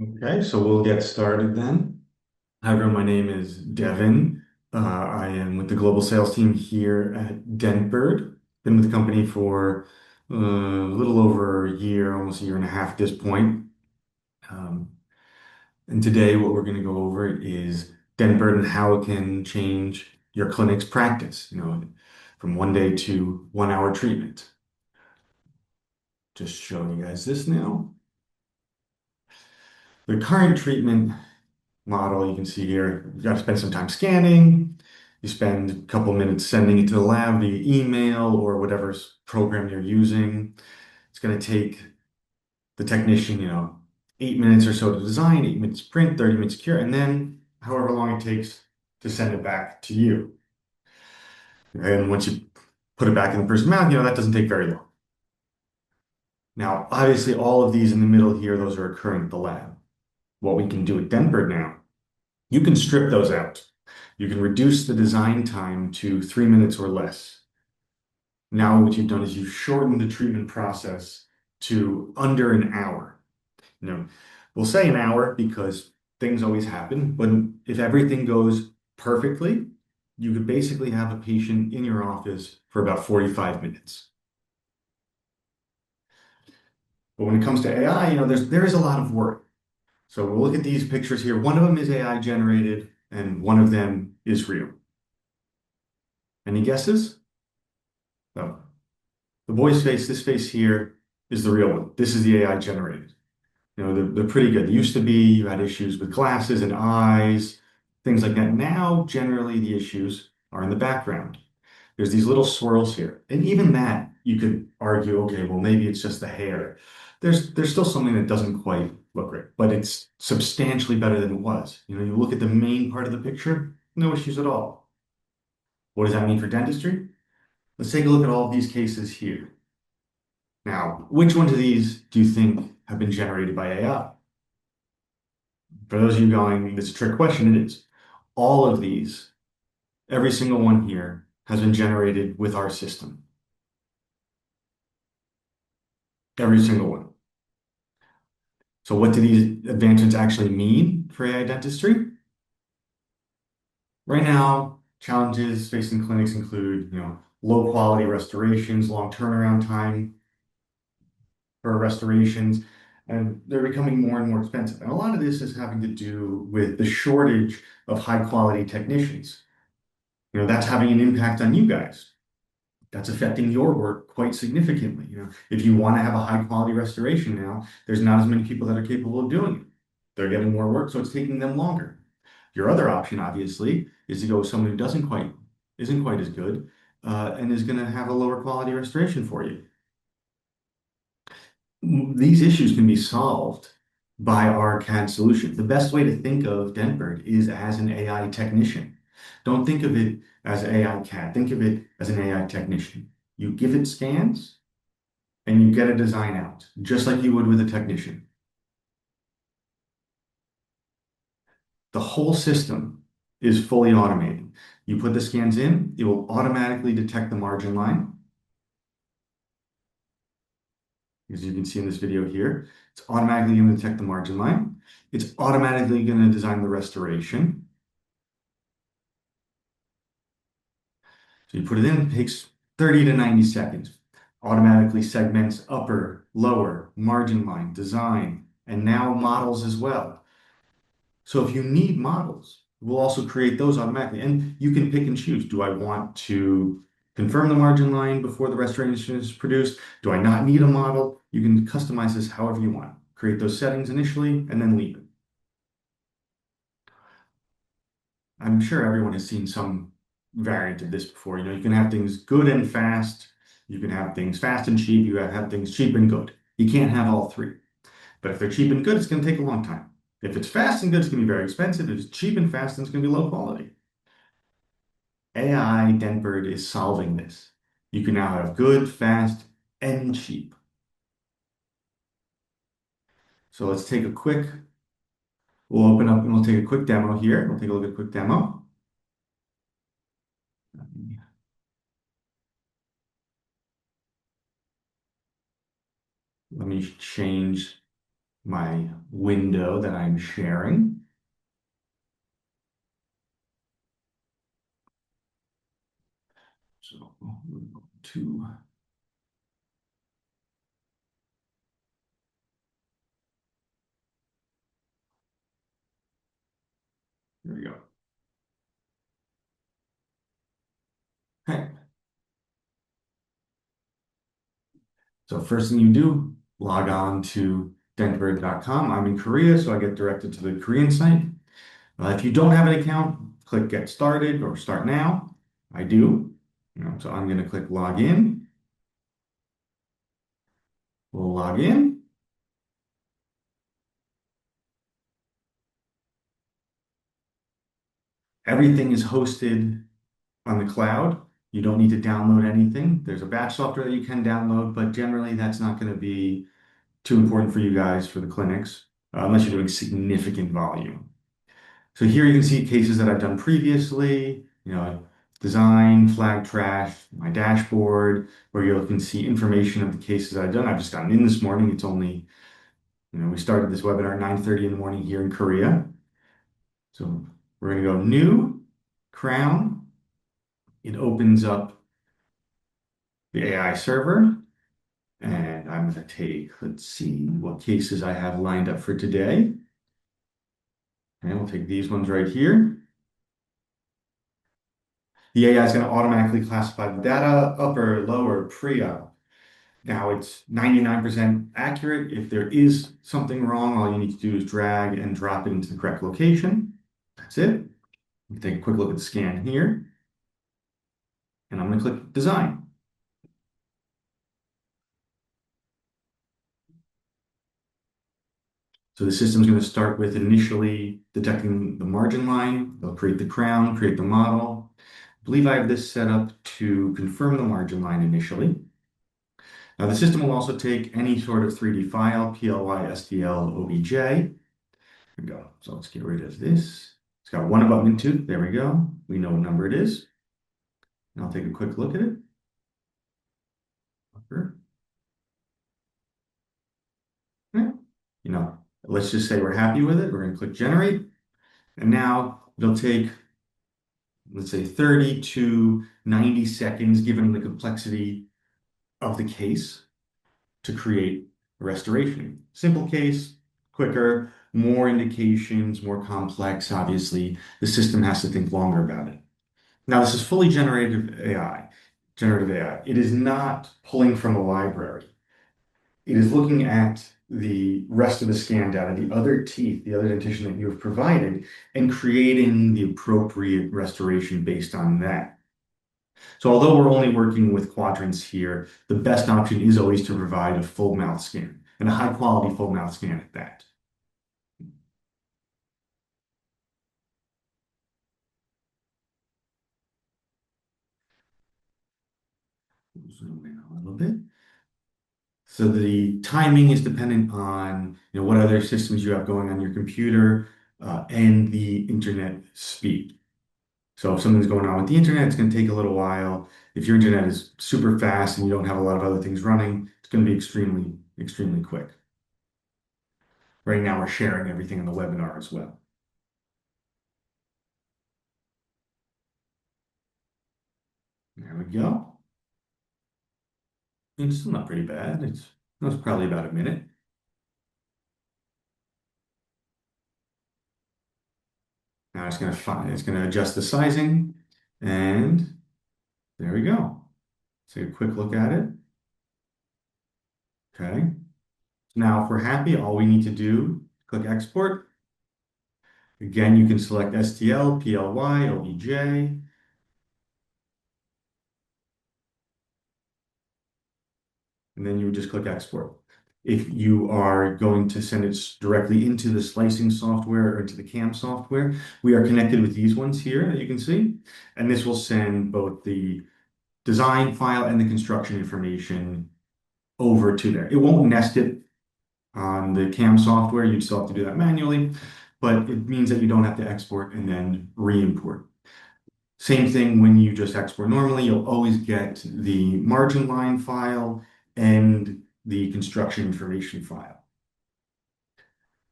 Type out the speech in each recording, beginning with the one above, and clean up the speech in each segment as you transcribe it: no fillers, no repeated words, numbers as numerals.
Okay, so we'll get started then. Hi, everyone. My name is Devin. I am with the global sales team here at Dentbird. Been with the company for a little over a year, almost a year and a half at this point. Um, and today, what we're going to go over is Dentbird and how it can change your clinic's practice, from 1 day to 1 hour treatment. Just show you guys this now. The current treatment model you can see here, you got to spend some time scanning. You spend a couple minutes sending it to the lab via email or whatever program you're using. It's going to take the technician, 8 minutes or so to design, 8 minutes print, 30 minutes cure, and then however long it takes to send it back to you. And once you put it back in the person's mouth, that doesn't take very long. Now, obviously, all of these in the middle here, those are occurring at the lab. What we can do at Dentbird now, you can strip those out. You can reduce the design time to 3 minutes or less. Now what you've done is you've shortened the treatment process to under an hour. You know, we'll say an hour because things always happen, but if everything goes perfectly, you could basically have a patient in your office for about 45 minutes. But when it comes to AI, there is a lot of work. So we'll look at these pictures here. One of them is AI generated and one of them is real. Any guesses? No. The boy's face, this face here, is the real one. This is the AI generated. They're pretty good. They used to be you had issues with glasses and eyes, things like that. Now, generally, the issues are in the background. There's these little swirls here. And even that, you could argue, okay, well, maybe it's just the hair. There's still something that doesn't quite look right, but it's substantially better than it was. You look at the main part of the picture, no issues at all. What does that mean for dentistry? Let's take a look at all of these cases here. Now, which ones of these do you think have been generated by AI? For those of you going, it's a trick question, it is. All of these, every single one here, has been generated with our system. Every single one. So what do these advancements actually mean for AI dentistry? Right now, challenges facing clinics include, low quality restorations, long turnaround time for restorations, and they're becoming more and more expensive. And a lot of this is having to do with the shortage of high quality technicians. That's having an impact on you guys. That's affecting your work quite significantly. If you want to have a high quality restoration now, there's not as many people that are capable of doing it. They're getting more work, so it's taking them longer. Your other option, obviously, is to go with someone who isn't quite as good, and is going to have a lower quality restoration for you. These issues can be solved by our CAD solution. The best way to think of Dentbird is as an AI technician. Don't think of it as AI CAD. Think of it as an AI technician. You give it scans and you get a design out, just like you would with a technician. The whole system is fully automated. You put the scans in, it will automatically detect the margin line. As you can see in this video here, it's automatically going to detect the margin line. It's automatically going to design the restoration. So you put it in, it takes 30 to 90 seconds. Automatically segments upper, lower, margin line, design, and now models as well. So if you need models, we'll also create those automatically. And you can pick and choose. Do I want to confirm the margin line before the restoration is produced? Do I not need a model? You can customize this however you want. Create those settings initially and then leave it. I'm sure everyone has seen some variant of this before. You can have things good and fast. You can have things fast and cheap. You have things cheap and good. You can't have all three. But if they're cheap and good, it's going to take a long time. If it's fast and good, it's going to be very expensive. If it's cheap and fast, then it's going to be low quality. AI Dentbird is solving this. You can now have good, fast, and cheap. So we'll open up and we'll take a quick demo here. We'll take a look at a quick demo. Let me change my window that I'm sharing. So to there we go. Okay. So first thing you do, log on to dentbird.com. I'm in Korea, so I get directed to the Korean site. If you don't have an account, click Get Started or Start Now. I do. So I'm going to click Log In. We'll log in. Everything is hosted on the cloud. You don't need to download anything. There's a batch software that you can download, but generally that's not going to be too important for you guys for the clinics, unless you're doing significant volume. So here you can see cases that I've done previously, design, flag trash, my dashboard, where you can see information of the cases I've done. I've just gotten in this morning. It's only, we started this webinar at 9:30 in the morning here in Korea. So we're going to go New, Crown. It opens up the AI server. And I'm going to take, let's see what cases I have lined up for today. And we'll take these ones right here. The AI is going to automatically classify the data, upper, lower, pre-op. Now it's 99% accurate. If there is something wrong, all you need to do is drag and drop it into the correct location. That's it. Take a quick look at the scan here. And I'm going to click Design. So the system's going to start with initially detecting the margin line. They'll create the crown, create the model. I believe I have this set up to confirm the margin line initially. Now the system will also take any sort of 3D file, PLY, STL, OBJ. There we go. So let's get rid of this. It's got one abutment too. There we go. We know what number it is. And I'll take a quick look at it. Yeah. Let's just say we're happy with it. We're going to click generate. And now it'll take, let's say 30 to 90 seconds, given the complexity of the case, to create a restoration. Simple case, quicker, more indications, more complex. Obviously, the system has to think longer about it. Now, this is fully generative AI. It is not pulling from a library. It is looking at the rest of the scan data, the other teeth, the other dentition that you have provided, and creating the appropriate restoration based on that. So although we're only working with quadrants here, the best option is always to provide a full mouth scan, and a high quality full mouth scan at that. Zoom in a little bit. So the timing is dependent on what other systems you have going on your computer and the internet speed. So if something's going on with the internet, it's going to take a little while. If your internet is super fast and you don't have a lot of other things running, it's going to be extremely, extremely quick. Right now, we're sharing everything in the webinar as well. There we go. It's still not pretty bad. That's probably about a minute. Now it's going to adjust the sizing, and there we go. Take a quick look at it. Okay. Now, if we're happy, all we need to do, click export. Again, you can select STL, PLY, OBJ. And then you would just click export. If you are going to send it directly into the slicing software or into the CAM software, we are connected with these ones here that you can see. And this will send both the design file and the construction information over to there. It won't nest it on the CAM software. You'd still have to do that manually, but it means that you don't have to export and then re-import. Same thing when you just export normally, you'll always get the margin line file and the construction information file.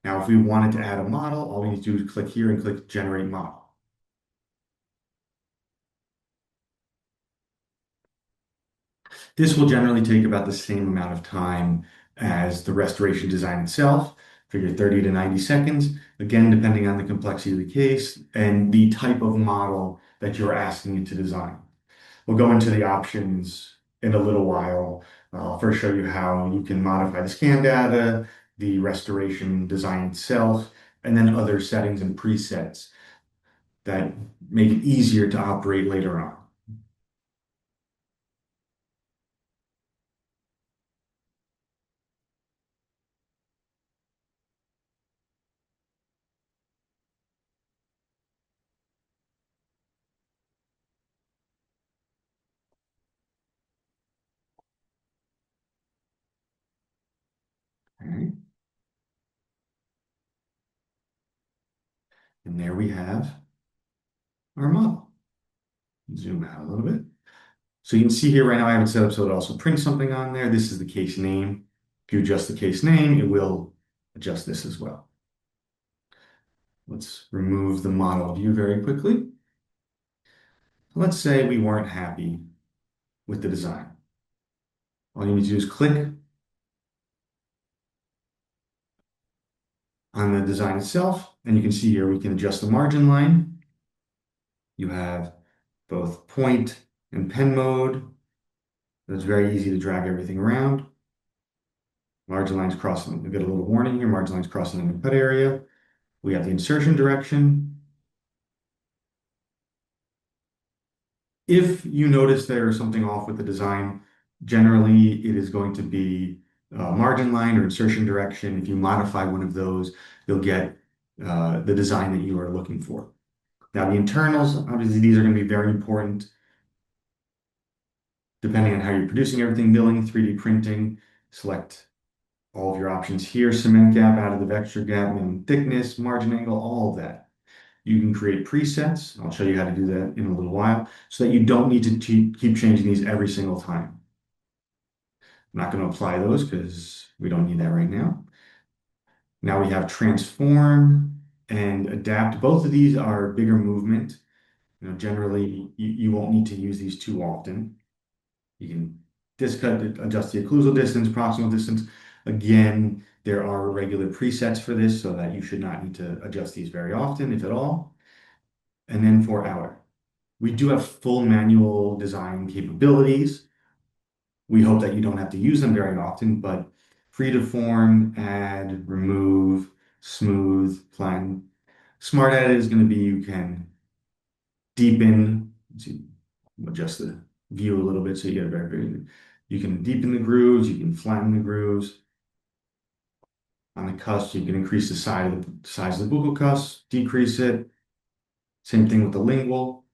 Now, if we wanted to add a model, all we need to do is click here and click Generate Model. This will generally take about the same amount of time as the restoration design itself, figure 30 to 90 seconds, again, depending on the complexity of the case and the type of model that you're asking it to design. We'll go into the options in a little while. I'll first show you how you can modify the scan data, the restoration design itself, and then other settings and presets that make it easier to operate later on. All right. And there we have our model. Zoom out a little bit. So you can see here right now I have it set up so it also prints something on there. This is the case name. If you adjust the case name, it will adjust this as well. Let's remove the model view very quickly. Let's say we weren't happy with the design. All you need to do is click on the design itself, and you can see here we can adjust the margin line. You have both point and pen mode. It's very easy to drag everything around. Margin lines crossing. We get a little warning here. Margin lines crossing in the cut area. We have the insertion direction. If you notice there is something off with the design, generally it is going to be margin line or insertion direction. If you modify one of those, you'll get the design that you are looking for. Now, the internals, obviously, these are going to be very important depending on how you're producing everything, milling, 3D printing. Select all of your options here, cement gap, additive extra gap, minimum thickness, margin angle, all of that. You can create presets. I'll show you how to do that in a little while so that you don't need to keep changing these every single time. I'm not going to apply those because we don't need that right now. Now we have transform and adapt. Both of these are bigger movement. Generally, you won't need to use these too often. You can discut, adjust the occlusal distance, proximal distance. Again, there are regular presets for this so that you should not need to adjust these very often, if at all. And then for outer. We do have full manual design capabilities. We hope that you don't have to use them very often, but free to form, add, remove, smooth, flatten. Smart edit is going to be you can deepen, adjust the view a little bit so you get a very, you can deepen the grooves, you can flatten the grooves. On the cusp, you can increase the size of the buccal cusp, decrease it. Same thing with the lingual.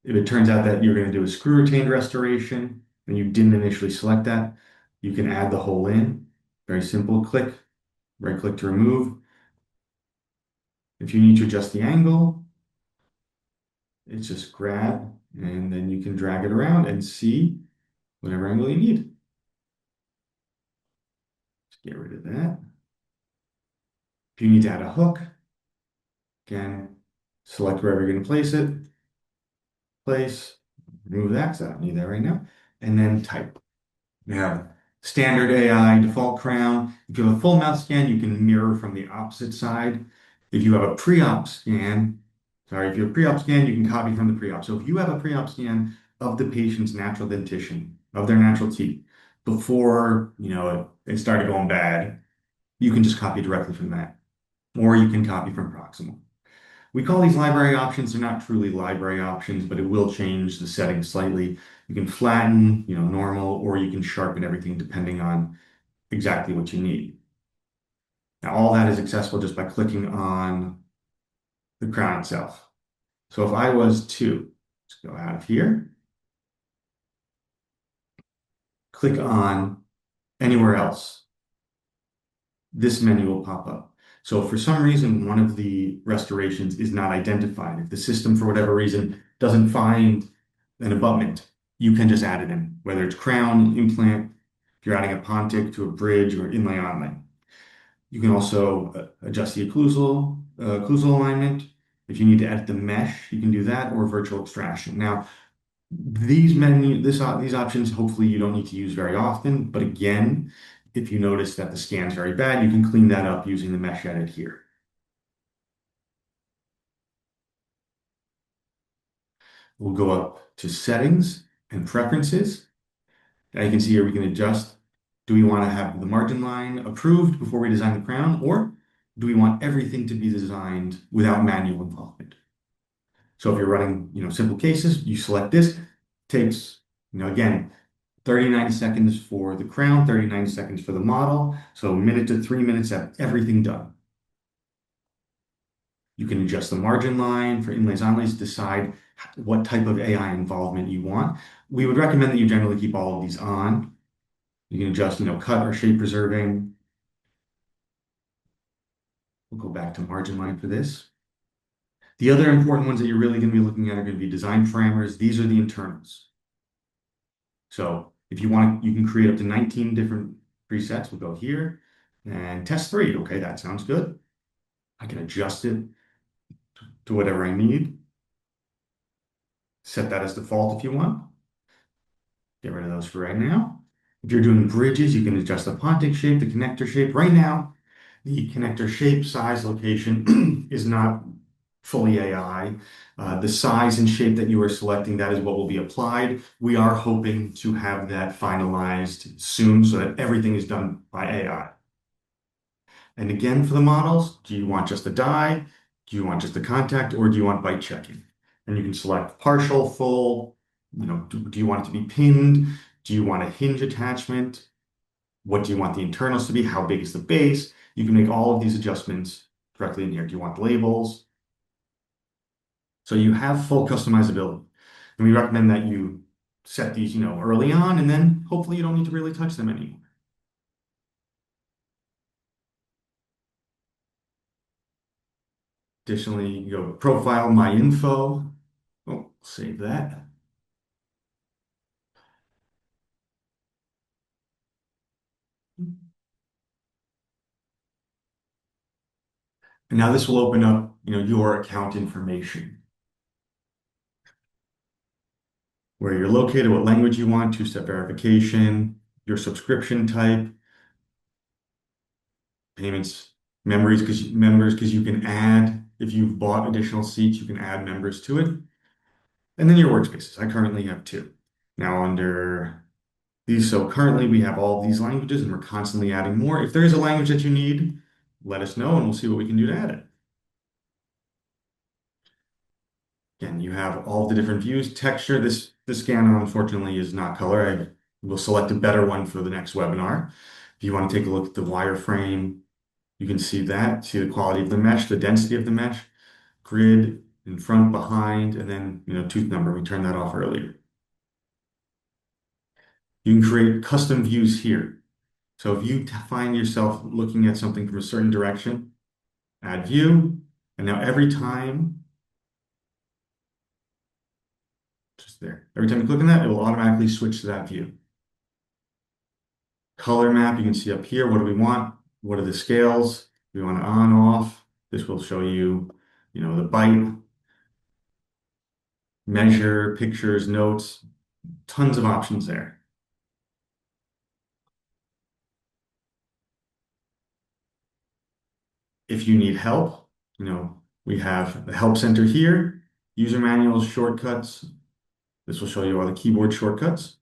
If it turns out that you're going to do a screw retained restoration and you didn't initially select that, you can add the hole in. Very simple. Click, right click to remove. If you need to adjust the angle, it's just grab and then you can drag it around and see whatever angle you need. Just get rid of that. If you need to add a hook, again, select wherever you're going to place it. Place, remove that because I don't need that right now. And then type. You have standard AI, default crown. If you have a full mouth scan, you can mirror from the opposite side. If you have a pre-op scan, if you have a pre-op scan, you can copy from the pre-op. So if you have a pre-op scan of the patient's natural dentition, of their natural teeth, before, it started going bad, you can just copy directly from that. Or you can copy from proximal. We call these library options. They're not truly library options, but it will change the settings slightly. You can flatten, normal, or you can sharpen everything depending on exactly what you need. Now, all that is accessible just by clicking on the crown itself. So if I was to, let's go out of here, click on anywhere else, this menu will pop up. So if for some reason one of the restorations is not identified, if the system for whatever reason doesn't find an abutment, you can just add it in, whether it's crown, implant, if you're adding a pontic to a bridge or inlay onlay. You can also adjust the occlusal alignment. If you need to edit the mesh, you can do that, or virtual extraction. Now, these options, hopefully you don't need to use very often, but again, if you notice that the scan's very bad, you can clean that up using the mesh edit here. We'll go up to settings and preferences. Now you can see here we can adjust. Do we want to have the margin line approved before we design the crown, or do we want everything to be designed without manual involvement? So if you're running, simple cases, you select this. Takes, again, 39 seconds for the crown, 39 seconds for the model. So a minute to 3 minutes, have everything done. You can adjust the margin line for inlays, onlays, decide what type of AI involvement you want. We would recommend that you generally keep all of these on. You can adjust, cut or shape preserving. We'll go back to margin line for this. The other important ones that you're really going to be looking at are going to be design parameters. These are the internals. So if you want, you can create up to 19 different presets. We'll go here and test 3. Okay, that sounds good. I can adjust it to whatever I need. Set that as default if you want. Get rid of those for right now. If you're doing bridges, you can adjust the pontic shape, the connector shape. Right now, the connector shape, size, location is not fully AI. The size and shape that you are selecting, that is what will be applied. We are hoping to have that finalized soon so that everything is done by AI. And again, for the models, do you want just a die? Do you want just a contact, or do you want bite checking? And you can select partial, full, do you want it to be pinned? Do you want a hinge attachment? What do you want the internals to be? How big is the base? You can make all of these adjustments directly in here. Do you want labels? So you have full customizability. And we recommend that you set these, early on, and then hopefully you don't need to really touch them anymore. Additionally, you go profile, my info. Oh, save that. And now this will open up, your account information, where you're located, what language you want, two-step verification, your subscription type, payments, members, because you can add, if you've bought additional seats, you can add members to it. And then your workspaces. I currently have 2. Now under these, so currently we have all these languages and we're constantly adding more. If there is a language that you need, let us know and we'll see what we can do to add it. Again, you have all the different views. Texture, this scanner unfortunately is not color. I will select a better one for the next webinar. If you want to take a look at the wireframe, you can see the quality of the mesh, the density of the mesh, grid in front, behind, and then, tooth number. We turned that off earlier. You can create custom views here. So if you find yourself looking at something from a certain direction, add view, and now every time, just there, every time you click on that, it will automatically switch to that view. Color map, you can see up here, what do we want? What are the scales? We want to on, off. This will show you, the bite, measure, pictures, notes, tons of options there. If you need help, we have the help center here, user manuals, shortcuts. This will show you all the keyboard shortcuts.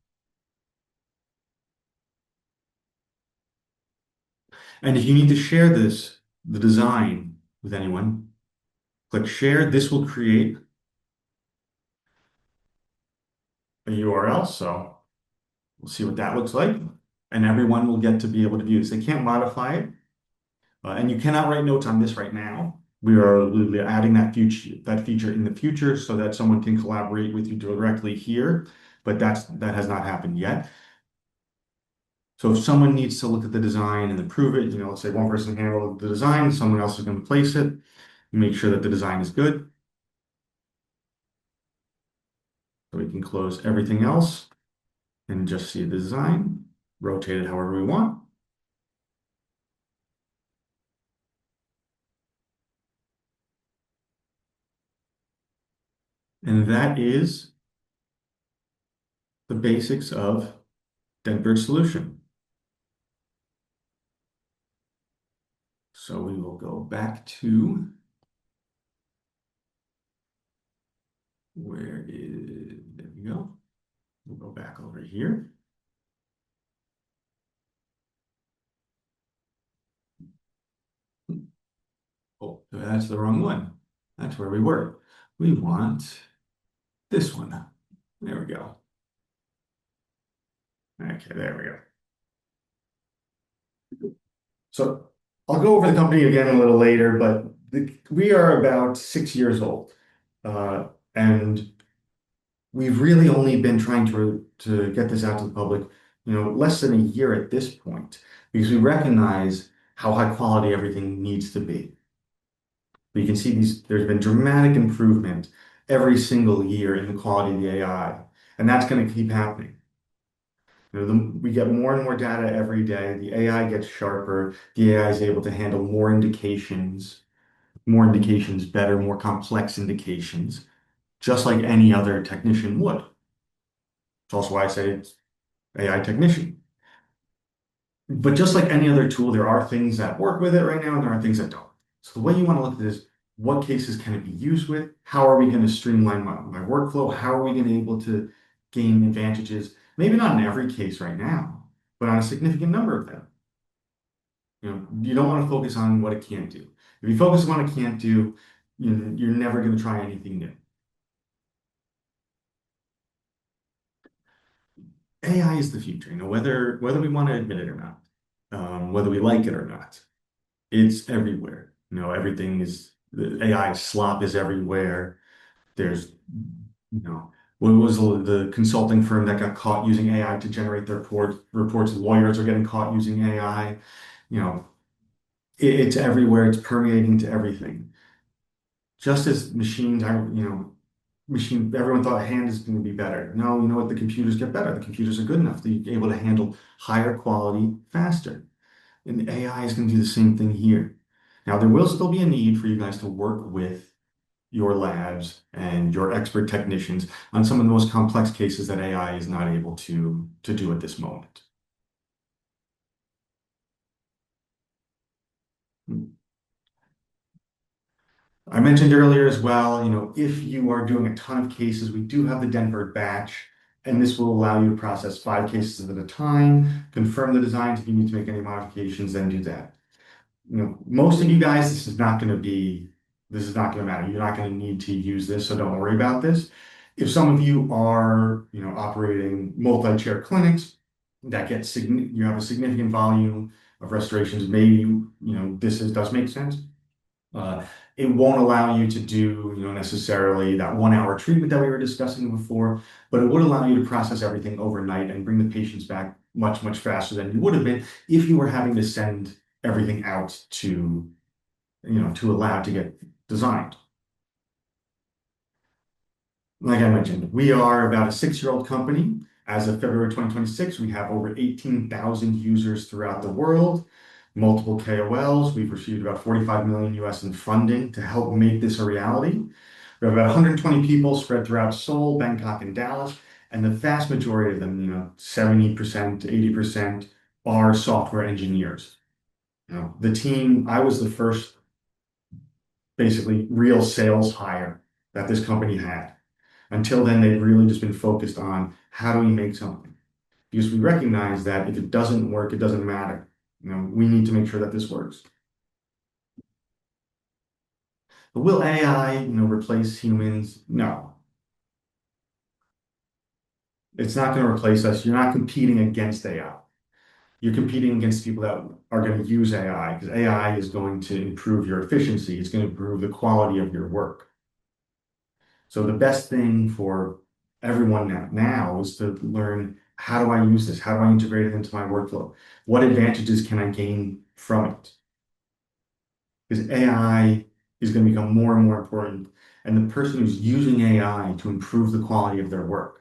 And if you need to share the design with anyone, click share. This will create a URL. So we'll see what that looks like. And everyone will get to be able to view this. They can't modify it. And you cannot write notes on this right now. We are adding that feature in the future so that someone can collaborate with you directly here. But that has not happened yet. So if someone needs to look at the design and approve it, let's say one person handled the design, someone else is going to place it, make sure that the design is good. So we can close everything else and just see the design, rotate it however we want. And that is the basics of Dentbird solution. So we will go back to there we go. We'll go back over here. Oh, that's the wrong one. That's where we were. We want this one. There we go. Okay, there we go. So I'll go over the company again a little later, but we are about 6 years old. And we've really only been trying to get this out to the public, less than a year at this point, because we recognize how high quality everything needs to be. But you can see there's been dramatic improvement every single year in the quality of the AI, and that's going to keep happening. We get more and more data every day. The AI gets sharper. The AI is able to handle more indications better, more complex indications, just like any other technician would. It's also why I say it's AI technician. But just like any other tool, there are things that work with it right now, and there are things that don't. So the way you want to look at this, what cases can it be used with? How are we going to streamline my workflow? How are we going to be able to gain advantages? Maybe not in every case right now, but on a significant number of them. You don't want to focus on what it can't do. If you focus on what it can't do, you're never going to try anything new. AI is the future, whether we want to admit it or not, whether we like it or not, it's everywhere. Everything is the AI slop is everywhere. There's, what was the consulting firm that got caught using AI to generate their reports? Lawyers are getting caught using AI. It's everywhere. It's permeating to everything. Just as machines are, everyone thought a hand is going to be better. No, you know what? The computers get better. The computers are good enough to be able to handle higher quality faster. And AI is going to do the same thing here. Now, there will still be a need for you guys to work with your labs and your expert technicians on some of the most complex cases that AI is not able to do at this moment. I mentioned earlier as well, if you are doing a ton of cases, we do have the Dentbird batch, and this will allow you to process 5 cases at a time, confirm the designs. If you need to make any modifications, then do that. Most of you guys, this is not going to matter. You're not going to need to use this, so don't worry about this. If some of you are, operating multi-chair clinics that you have a significant volume of restorations, maybe, this does make sense. It won't allow you to do, necessarily that 1 hour treatment that we were discussing before, but it would allow you to process everything overnight and bring the patients back much, much faster than you would have been if you were having to send everything out to a lab to get designed. Like I mentioned, we are about a 6-year-old company. As of February 2026, we have over 18,000 users throughout the world, multiple KOLs. We've received about 45 million US in funding to help make this a reality. We have about 120 people spread throughout Seoul, Bangkok, and Dallas, and the vast majority of them, 70% to 80%, are software engineers. The team, I was the first basically real sales hire that this company had. Until then, they've really just been focused on how do we make something? Because we recognize that if it doesn't work, it doesn't matter. We need to make sure that this works. But will AI, replace humans? No. It's not going to replace us. You're not competing against AI. You're competing against people that are going to use AI, because AI is going to improve your efficiency. It's going to improve the quality of your work. So the best thing for everyone now is to learn, how do I use this? How do I integrate it into my workflow? What advantages can I gain from it? Because AI is going to become more and more important. And the person who's using AI to improve the quality of their work,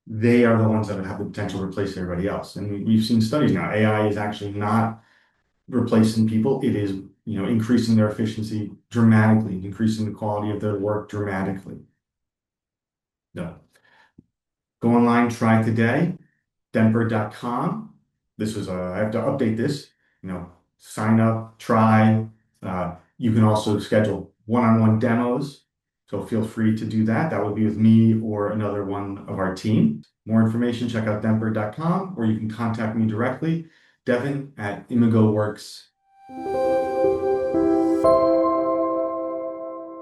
they are the ones that have the potential to replace everybody else. And we've seen studies now. AI is actually not replacing people. It is, increasing their efficiency dramatically, increasing the quality of their work dramatically. No. Go online, try today, Dentbird.com. I have to update this, sign up, try. You can also schedule one-on-one demos. So feel free to do that. That would be with me or another one of our team. More information, check out Dentbird.com, or you can contact me directly, Devin at ImagoWorks.